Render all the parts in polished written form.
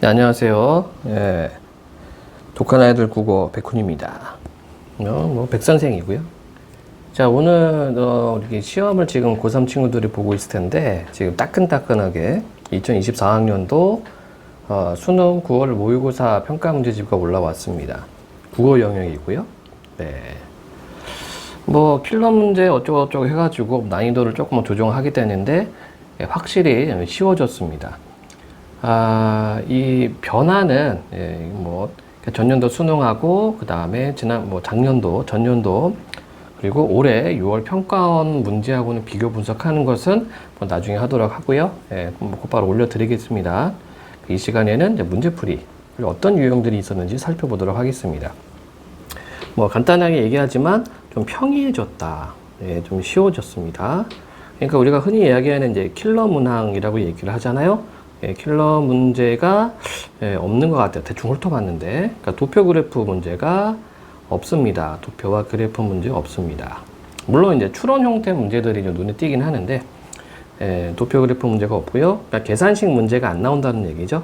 네, 안녕하세요. 예, 독한 아이들 국어 백훈입니다. 백선생이고요. 자, 오늘 우리 시험을 지금 고3 친구들이 보고 있을 텐데 지금 따끈따끈하게 2024학년도 수능 9월 모의고사 평가 문제집가 올라왔습니다. 국어 영역이고요. 네. 뭐 필러 문제 어쩌고저쩌고 해가지고 난이도를 조금 조정하게 되는데 확실히 쉬워졌습니다. 이 변화는 전년도 수능하고 그 다음에 작년도, 전년도 그리고 올해 6월 평가원 문제하고는 비교 분석하는 것은 나중에 하도록 하고요. 곧바로 올려드리겠습니다. 이 시간에는 이제 문제풀이 그리고 어떤 유형들이 있었는지 살펴보도록 하겠습니다. 간단하게 얘기하지만 좀 평이해졌다. 좀 쉬워졌습니다. 그러니까 우리가 흔히 이야기하는 이제 킬러 문항이라고 얘기를 하잖아요. 킬러 문제가 없는 것 같아요. 대충 훑어봤는데. 그러니까 도표 그래프 문제가 없습니다. 도표와 그래프 문제 없습니다. 물론 이제 추론 형태 문제들이 좀 눈에 띄긴 하는데, 도표 그래프 문제가 없고요. 그러니까 계산식 문제가 안 나온다는 얘기죠.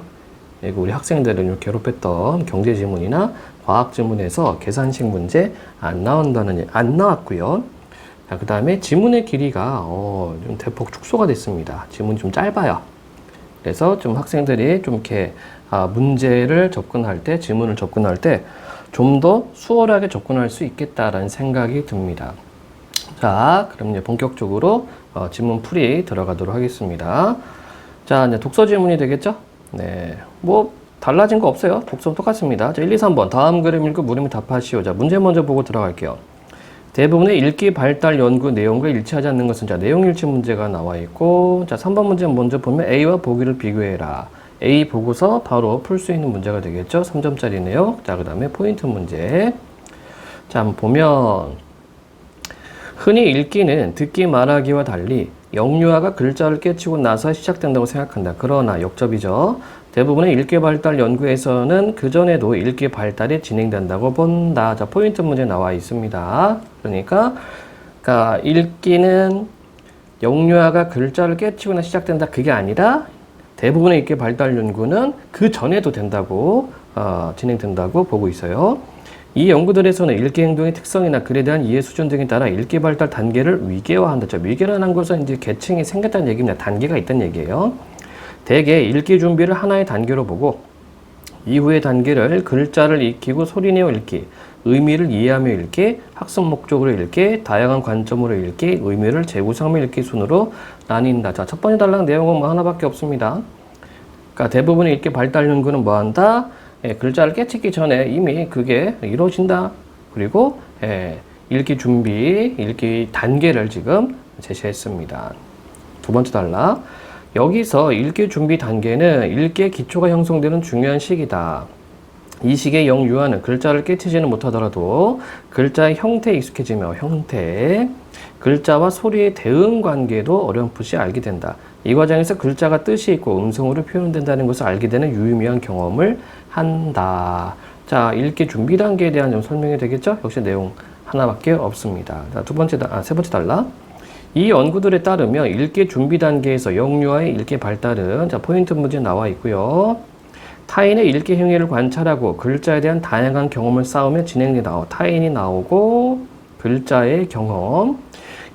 우리 학생들을 괴롭혔던 경제 지문이나 과학 지문에서 계산식 문제 안 나왔고요. 자, 그 다음에 지문의 길이가 좀 대폭 축소가 됐습니다. 지문이 좀 짧아요. 그래서 좀 학생들이 좀 이렇게 문제를 접근할 때, 지문을 접근할 때 좀 더 수월하게 접근할 수 있겠다라는 생각이 듭니다. 자, 그럼 이제 본격적으로 지문 풀이 들어가도록 하겠습니다. 자, 이제 독서 지문이 되겠죠? 네, 달라진 거 없어요. 독서는 똑같습니다. 자, 1, 2, 3번. 다음 그림 읽고 물으면 답하시오. 자, 문제 먼저 보고 들어갈게요. 대부분의 읽기 발달 연구 내용과 일치하지 않는 것은 자, 내용 일치 문제가 나와 있고, 자, 3번 문제 먼저 보면 A와 보기를 비교해라. A 보고서 바로 풀 수 있는 문제가 되겠죠. 3점짜리네요. 자, 그 다음에 포인트 문제. 자, 한번 보면 흔히 읽기는 듣기 말하기와 달리 영유아가 글자를 깨치고 나서 시작된다고 생각한다. 그러나 역접이죠. 대부분의 읽기 발달 연구에서는 그전에도 읽기 발달이 진행된다고 본다. 자, 포인트 문제 나와 있습니다. 그러니까 읽기는 영유아가 글자를 깨치거나 시작된다. 그게 아니라 대부분의 읽기 발달 연구는 그 전에도 된다고 진행된다고 보고 있어요. 이 연구들에서는 읽기 행동의 특성이나 글에 대한 이해 수준 등에 따라 읽기 발달 단계를 위계화한다. 자, 위계라는 것은 이제 계층이 생겼다는 얘기입니다. 단계가 있다는 얘기예요. 대개 읽기 준비를 하나의 단계로 보고 이후의 단계를 글자를 익히고 소리내어 읽기, 의미를 이해하며 읽기, 학습 목적으로 읽기, 다양한 관점으로 읽기, 의미를 재구성하며 읽기 순으로 나뉜다. 자, 첫 번째 단락 내용은 하나밖에 없습니다. 그러니까 대부분의 읽기 발달 연구는 뭐한다? 글자를 깨치기 전에 이미 그게 이루어진다. 그리고 읽기 준비, 읽기 단계를 지금 제시했습니다. 두 번째 단락. 여기서 읽기 준비 단계는 읽기의 기초가 형성되는 중요한 시기다. 이 시기의 영유아는 글자를 깨치지는 못하더라도 글자의 형태에 익숙해지며 글자와 소리의 대응 관계도 어렴풋이 알게 된다. 이 과정에서 글자가 뜻이 있고 음성으로 표현된다는 것을 알게 되는 유의미한 경험을 한다. 자, 읽기 준비 단계에 대한 좀 설명이 되겠죠? 역시 내용 하나밖에 없습니다. 자, 세 번째 단락. 이 연구들에 따르면 읽기 준비 단계에서 영유아의 읽기 발달은 자, 포인트 문제 나와 있고요. 타인의 읽기 행위를 관찰하고 글자에 대한 다양한 경험을 쌓으며 진행된다. 타인이 나오고 글자의 경험.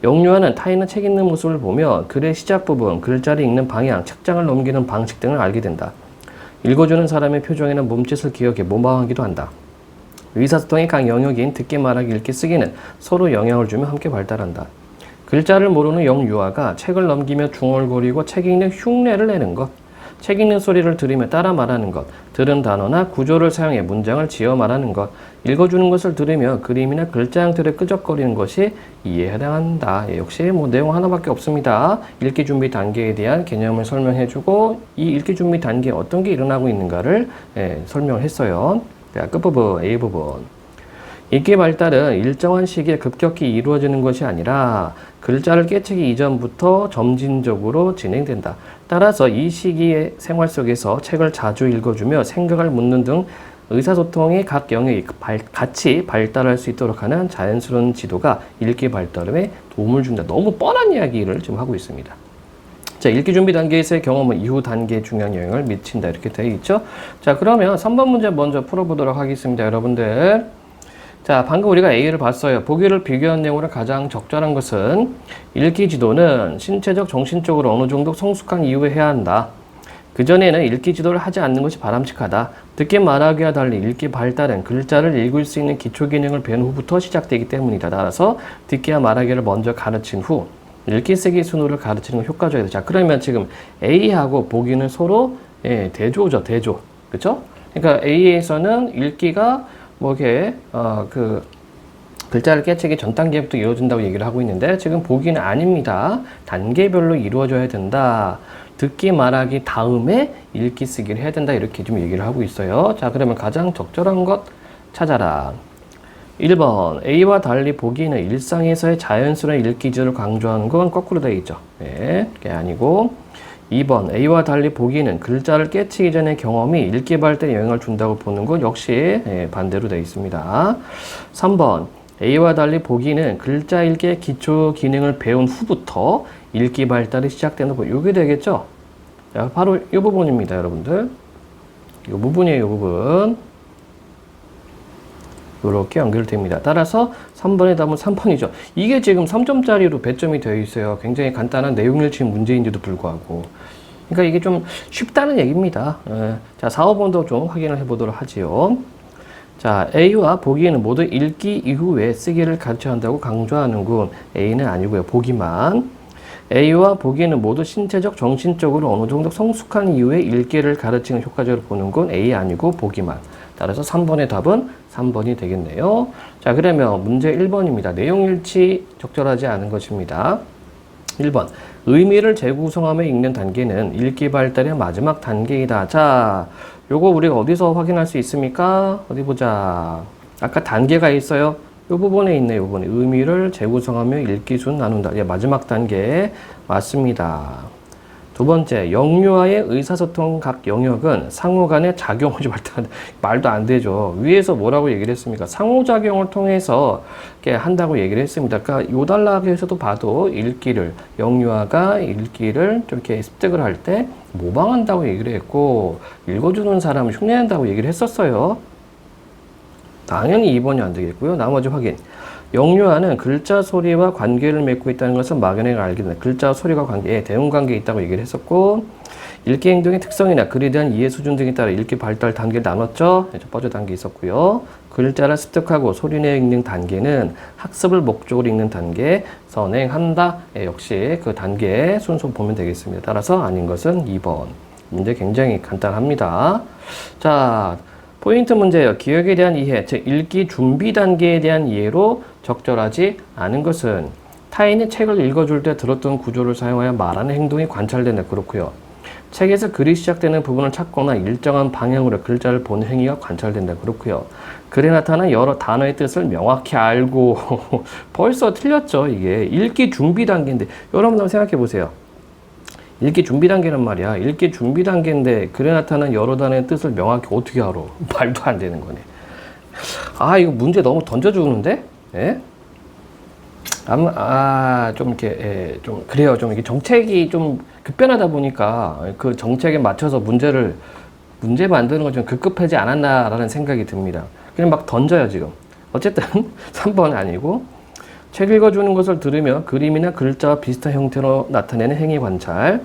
영유아는 타인의 책 읽는 모습을 보며 글의 시작 부분, 글자를 읽는 방향, 책장을 넘기는 방식 등을 알게 된다. 읽어주는 사람의 표정이나 몸짓을 기억해 모방하기도 한다. 의사소통의 각 영역인 듣기, 말하기, 읽기, 쓰기는 서로 영향을 주며 함께 발달한다. 글자를 모르는 영유아가 책을 넘기며 중얼거리고 책 읽는 흉내를 내는 것, 책 읽는 소리를 들으며 따라 말하는 것, 들은 단어나 구조를 사용해 문장을 지어 말하는 것, 읽어주는 것을 들으며 그림이나 글자 형태를 끄적거리는 것이 이해에 해당한다. 역시 내용 하나밖에 없습니다. 읽기 준비 단계에 대한 개념을 설명해주고 이 읽기 준비 단계에 어떤 게 일어나고 있는가를 설명을 했어요. 끝부분, A부분. 읽기 발달은 일정한 시기에 급격히 이루어지는 것이 아니라 글자를 깨치기 이전부터 점진적으로 진행된다. 따라서 이 시기의 생활 속에서 책을 자주 읽어주며 생각을 묻는 등 의사소통의 각 영역이 같이 발달할 수 있도록 하는 자연스러운 지도가 읽기 발달에 도움을 준다. 너무 뻔한 이야기를 지금 하고 있습니다. 자, 읽기 준비 단계에서의 경험은 이후 단계에 중요한 영향을 미친다. 이렇게 되어 있죠. 자, 그러면 3번 문제 먼저 풀어보도록 하겠습니다. 여러분들. 자, 방금 우리가 A를 봤어요. 보기를 비교한 내용으로 가장 적절한 것은 읽기 지도는 신체적, 정신적으로 어느 정도 성숙한 이후에 해야 한다. 그전에는 읽기 지도를 하지 않는 것이 바람직하다. 듣기 말하기와 달리 읽기 발달은 글자를 읽을 수 있는 기초 기능을 배운 후부터 시작되기 때문이다. 따라서 듣기와 말하기를 먼저 가르친 후 읽기 쓰기 순으로 가르치는 건 효과적이다. 자, 그러면 지금 A하고 보기는 서로 대조죠. 대조. 그쵸? 그러니까 A에서는 읽기가 뭐 이렇게 글자를 깨치기 전 단계부터 이루어진다고 얘기를 하고 있는데 지금 보기는 아닙니다. 단계별로 이루어져야 된다. 듣기 말하기 다음에 읽기 쓰기를 해야 된다. 이렇게 좀 얘기를 하고 있어요. 자, 그러면 가장 적절한 것 찾아라. 1번 A와 달리 보기는 일상에서의 자연스러운 읽기 지도를 강조하는 건 거꾸로 되어 있죠. 네, 그게 아니고 2번 A와 달리 보기는 글자를 깨치기 전의 경험이 읽기 발달에 영향을 준다고 보는 건 역시 반대로 되어 있습니다. 3번 A와 달리 보기는 글자 읽기의 기초 기능을 배운 후부터 읽기 발달이 시작되는 거 이게 되겠죠? 자, 바로 이 부분입니다, 여러분들. 이 부분이에요, 이 부분. 이렇게 연결됩니다. 따라서 3번의 답은 3번이죠. 이게 지금 3점짜리로 배점이 되어 있어요. 굉장히 간단한 내용일치 문제인데도 불구하고. 그러니까 이게 좀 쉽다는 얘기입니다. 자, 4, 5번도 좀 확인을 해보도록 하지요. 자, A와 보기에는 모두 읽기 이후에 쓰기를 가르쳐야 한다고 강조하는군. A는 아니고요. 보기만. A와 보기에는 모두 신체적, 정신적으로 어느 정도 성숙한 이후에 읽기를 가르치는 효과적으로 보는 건 A 아니고 보기만. 따라서 3번의 답은 3번이 되겠네요. 자, 그러면 문제 1번입니다. 내용일치 적절하지 않은 것입니다. 1번. 의미를 재구성하며 읽는 단계는 읽기 발달의 마지막 단계이다. 자, 요거 우리가 어디서 확인할 수 있습니까? 어디 보자. 아까 단계가 있어요. 요 부분에 있네, 요 부분에. 의미를 재구성하며 읽기 순 나눈다. 예, 마지막 단계 맞습니다. 두 번째, 영유아의 의사소통 각 영역은 상호 간의 작용을 말도 안 되죠. 위에서 뭐라고 얘기를 했습니까? 상호작용을 통해서 이렇게 한다고 얘기를 했습니다. 그러니까 요 단락에서도 봐도 읽기를, 영유아가 읽기를 좀 이렇게 습득을 할 때 모방한다고 얘기를 했고, 읽어주는 사람을 흉내낸다고 얘기를 했었어요. 당연히 2번이 안 되겠고요. 나머지 확인. 영유아는 글자 소리와 관계를 맺고 있다는 것은 막연하게 알게 된다. 글자 소리가 관계에 대응관계에 있다고 얘기를 했었고, 읽기 행동의 특성이나 글에 대한 이해 수준 등에 따라 읽기 발달 단계를 나눴죠. 첫 번째 단계 있었고요. 글자를 습득하고 소리내 읽는 단계는 학습을 목적으로 읽는 단계, 선행한다. 역시 그 단계 순서 보면 되겠습니다. 따라서 아닌 것은 2번. 문제 굉장히 간단합니다. 자, 포인트 문제예요. 기억에 대한 이해, 즉 읽기 준비 단계에 대한 이해로 적절하지 않은 것은 타인이 책을 읽어줄 때 들었던 구조를 사용하여 말하는 행동이 관찰된다. 그렇고요. 책에서 글이 시작되는 부분을 찾거나 일정한 방향으로 글자를 보는 행위가 관찰된다. 그렇고요. 글에 나타난 여러 단어의 뜻을 명확히 알고 벌써 틀렸죠. 이게 읽기 준비 단계인데 여러분 한번 생각해 보세요. 읽기 준비 단계란 말이야. 읽기 준비 단계인데 글에 나타난 여러 단어의 뜻을 명확히 어떻게 알아? 말도 안 되는 거네. 아, 이거 문제 너무 던져주는데? 예? 좀 이렇게, 좀, 그래요. 좀 이게 정책이 좀 급변하다 보니까 그 정책에 맞춰서 문제 만드는 건 좀 급급하지 않았나라는 생각이 듭니다. 그냥 막 던져요, 지금. 어쨌든 3번 아니고. 책 읽어주는 것을 들으며 그림이나 글자와 비슷한 형태로 나타내는 행위 관찰.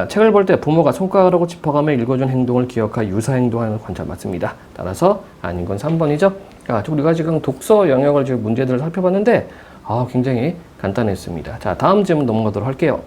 책을 볼 때 부모가 손가락으로 짚어가며 읽어준 행동을 기억하여 유사 행동하는 관찰 맞습니다. 따라서 아닌 건 3번이죠. 우리가 지금 독서 영역을 지금 문제들을 살펴봤는데 굉장히 간단했습니다. 자, 다음 질문 넘어가도록 할게요.